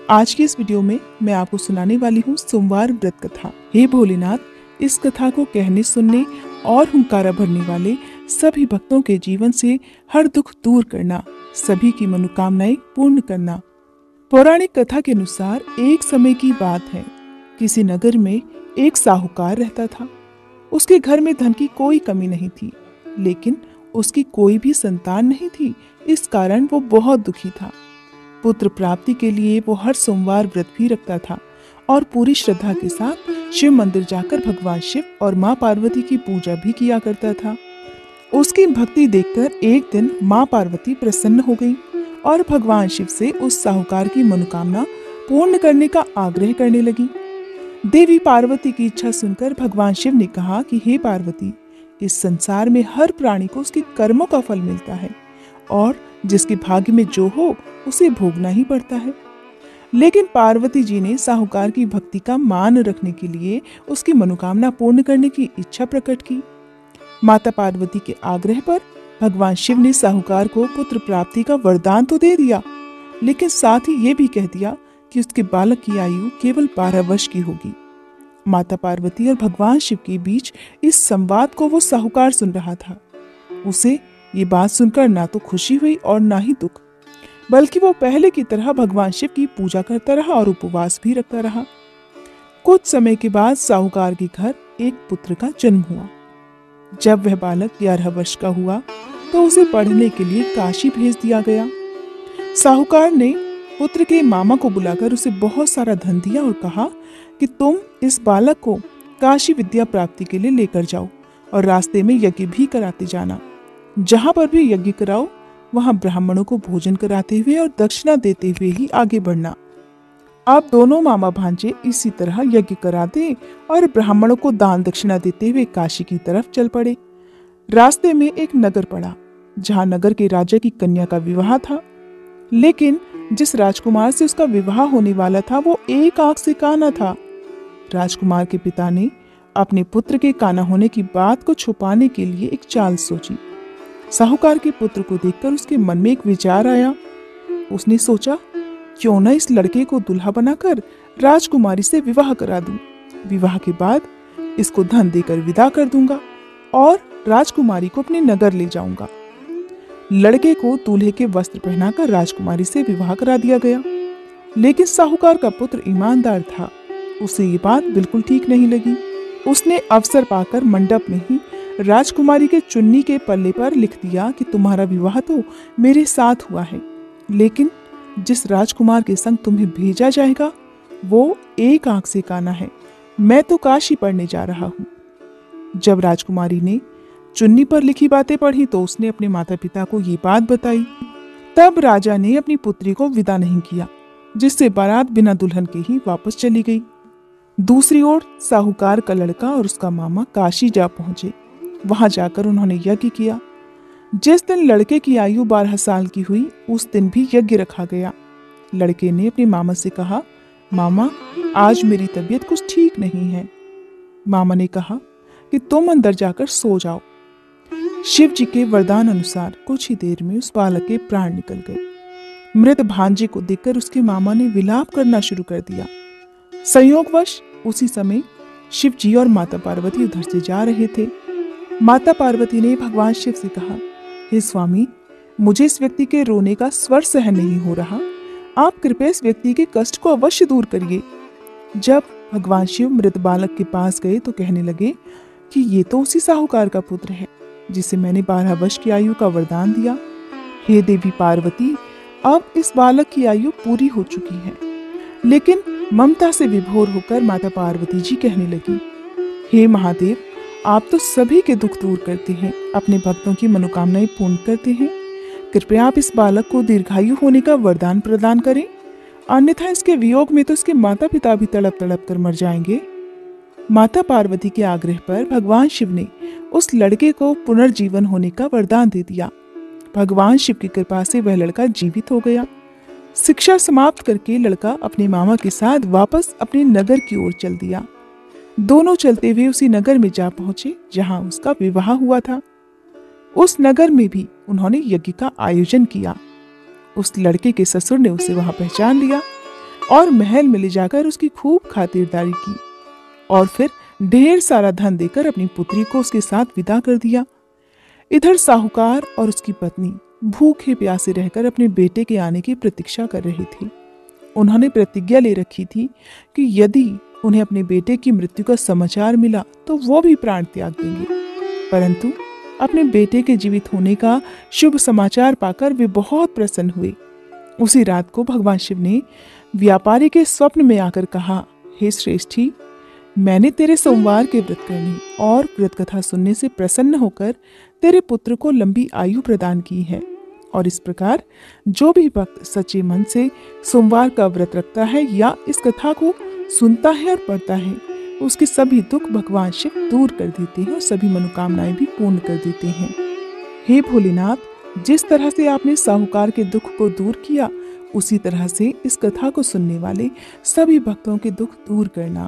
आज की इस वीडियो में मैं आपको सुनाने वाली हूँ सोमवार व्रत कथा। हे भोलेनाथ, इस कथा को कहने, सुनने और हुंकारा भरने वाले सभी भक्तों के जीवन से हर दुख दूर करना, सभी की मनोकामनाएं पूर्ण करना। पौराणिक कथा के अनुसार एक समय की बात है, किसी नगर में एक साहूकार रहता था। उसके घर में धन की कोई कमी नहीं थी, लेकिन उसकी कोई भी संतान नहीं थी। इस कारण वो बहुत दुखी था। पुत्र प्राप्ति के लिए वो हर सोमवार व्रत भी रखता था और पूरी श्रद्धा के साथ शिव मंदिर जाकर भगवान शिव और माँ पार्वती की पूजा भी किया करता था। उसकी भक्ति देखकर एक दिन माँ पार्वती प्रसन्न हो गई और भगवान शिव से उस साहूकार की मनोकामना पूर्ण करने का आग्रह करने लगी। देवी पार्वती की इच्छा सुनकर भगवान शिव ने कहा कि हे पार्वती, इस संसार में हर प्राणी को उसके कर्मों का फल मिलता है और जिसके भाग्य में जो हो उसे भोगना ही पड़ता है। लेकिन पार्वती जी ने साहूकार की भक्ति का मान रखने के लिए उसकी मनोकामना पूर्ण करने की इच्छा प्रकट की। माता पार्वती के आग्रह पर भगवान शिव ने साहूकार को पुत्र प्राप्ति का वरदान तो दे दिया, लेकिन साथ ही ये भी कह दिया कि उसके बालक की आयु केवल 12 वर्ष की होगी। माता पार्वती और भगवान शिव के बीच इस संवाद को वो साहूकार सुन रहा था। उसे ये बात सुनकर ना तो खुशी हुई और ना ही दुख, बल्कि वो पहले की तरह भगवान शिव की पूजा करता रहा और उपवास भी रखता रहा। कुछ समय के बाद साहूकार के घर एक पुत्र का जन्म हुआ। जब वह बालक 11 वर्ष का हुआ तो उसे पढ़ने के लिए काशी भेज दिया गया। साहूकार ने पुत्र के मामा को बुलाकर उसे बहुत सारा धन दिया और कहा कि तुम इस बालक को काशी विद्या प्राप्ति के लिए लेकर जाओ और रास्ते में यज्ञ भी कराते जाना। जहां पर भी यज्ञ कराओ वहां ब्राह्मणों को भोजन कराते हुए और दक्षिणा देते हुए ही आगे बढ़ना। आप दोनों मामा भांजे इसी तरह यज्ञ कराते और ब्राह्मणों को दान दक्षिणा देते हुए काशी की तरफ चल पड़े। रास्ते में एक नगर पड़ा, जहां नगर के राजा की कन्या का विवाह था। लेकिन जिस राजकुमार से उसका विवाह होने वाला था वो एक आंख से काना था। राजकुमार के पिता ने अपने पुत्र के काना होने की बात को छुपाने के लिए एक चाल सोची। साहूकार के पुत्र को देखकर उसके मन में एक विचार आया। उसने सोचा, क्यों न इस लड़के को दूल्हा बनाकर राजकुमारी से विवाह करा दूं। विवाह के बाद इसको धन देकर विदा कर दूंगा और राजकुमारी को अपने नगर ले जाऊंगा। लड़के को दूल्हे के वस्त्र पहनाकर राजकुमारी से विवाह करा दिया गया। लेकिन साहूकार का पुत्र ईमानदार था, उसे ये बात बिल्कुल ठीक नहीं लगी। उसने अवसर पाकर मंडप में ही राजकुमारी के चुन्नी के पल्ले पर लिख दिया कि तुम्हारा विवाह तो मेरे साथ हुआ है, लेकिन जिस राजकुमार के संग तुम्हें भेजा जाएगा वो एक आंख से काना है। मैं तो काशी पढ़ने जा रहा हूँ। जब राजकुमारी ने चुन्नी पर लिखी बातें पढ़ी तो उसने अपने माता पिता को ये बात बताई। तब राजा ने अपनी पुत्री को विदा नहीं किया, जिससे बारात बिना दुल्हन के ही वापस चली गई। दूसरी ओर साहूकार का लड़का और उसका मामा काशी जा पहुंचे। वहां जाकर उन्होंने यज्ञ किया। जिस दिन लड़के की आयु 12 साल की हुई उस दिन भी यज्ञ रखा गया। लड़के ने अपने मामा से कहा, मामा, आज मेरी तबीयत कुछ ठीक नहीं है। मामा ने कहा कि तुम अंदर जाकर सो जाओ। शिव जी के वरदान अनुसार कुछ ही देर में उस बालक के प्राण निकल गए। मृत भांजे को देखकर उसके मामा ने विलाप करना शुरू कर दिया। संयोगवश उसी समय शिव जी और माता पार्वती उधर से जा रहे थे। माता पार्वती ने भगवान शिव से कहा, हे स्वामी, मुझे इस व्यक्ति के रोने का स्वर सहन नहीं हो रहा। आप कृपया इस व्यक्ति के कष्ट को अवश्य दूर करिए। जब भगवान शिव मृत बालक के पास गए तो कहने लगे कि ये तो उसी साहूकार का पुत्र है जिसे मैंने 12 वर्ष की आयु का वरदान दिया। हे देवी पार्वती, अब इस बालक की आयु पूरी हो चुकी है। लेकिन ममता से विभोर होकर माता पार्वती जी कहने लगी, हे महादेव, आप तो सभी के दुख दूर करते हैं, अपने भक्तों की मनोकामनाएं पूर्ण करते हैं। कृपया आप इस बालक को दीर्घायु होने का वरदान प्रदान करें, अन्यथा इसके वियोग में तो इसके माता पिता भी तड़प तड़प कर मर जाएंगे। माता पार्वती के आग्रह पर भगवान शिव ने उस लड़के को पुनर्जीवन होने का वरदान दे दिया। भगवान शिव की कृपा से वह लड़का जीवित हो गया। शिक्षा समाप्त करके लड़का अपने मामा के साथ वापस अपने नगर की ओर चल दिया। दोनों चलते हुए उसी नगर में जा पहुंचे जहां उसका विवाह हुआ था। उस नगर में भी उन्होंने यज्ञ का आयोजन किया। उस लड़के के ससुर ने उसे वहां पहचान लिया। और महल में ले जाकर उसकी खूब खातिरदारी की और फिर ढेर सारा धन देकर अपनी पुत्री को उसके साथ विदा कर दिया। इधर साहूकार और उसकी पत्नी भूखे प्यासे रहकर अपने बेटे के आने की प्रतीक्षा कर रहे थे। उन्होंने प्रतिज्ञा ले रखी थी कि यदि उन्हें अपने बेटे की मृत्यु का समाचार मिला तो वो भी प्राण त्याग देंगे। परंतु अपने बेटे के जीवित होने का शुभ समाचार पाकर वे बहुत प्रसन्न हुए। उसी रात को भगवान शिव ने व्यापारी के स्वप्न में आकर कहा, हे श्रेष्ठी, मैंने तेरे सोमवार के व्रत करने और व्रत कथा सुनने से प्रसन्न होकर तेरे पुत्र को लंबी आयु प्रदान की है। और इस प्रकार जो भी भक्त सच्चे मन से सोमवार का व्रत रखता है या इस कथा को सुनता है और पढ़ता है, उसके सभी दुख भगवान शिव दूर कर देते हैं और सभी मनोकामनाएं भी पूर्ण कर देते हैं। हे भोलेनाथ, जिस तरह से आपने साहूकार के दुख को दूर किया, उसी तरह से इस कथा को सुनने वाले सभी भक्तों के दुख दूर करना।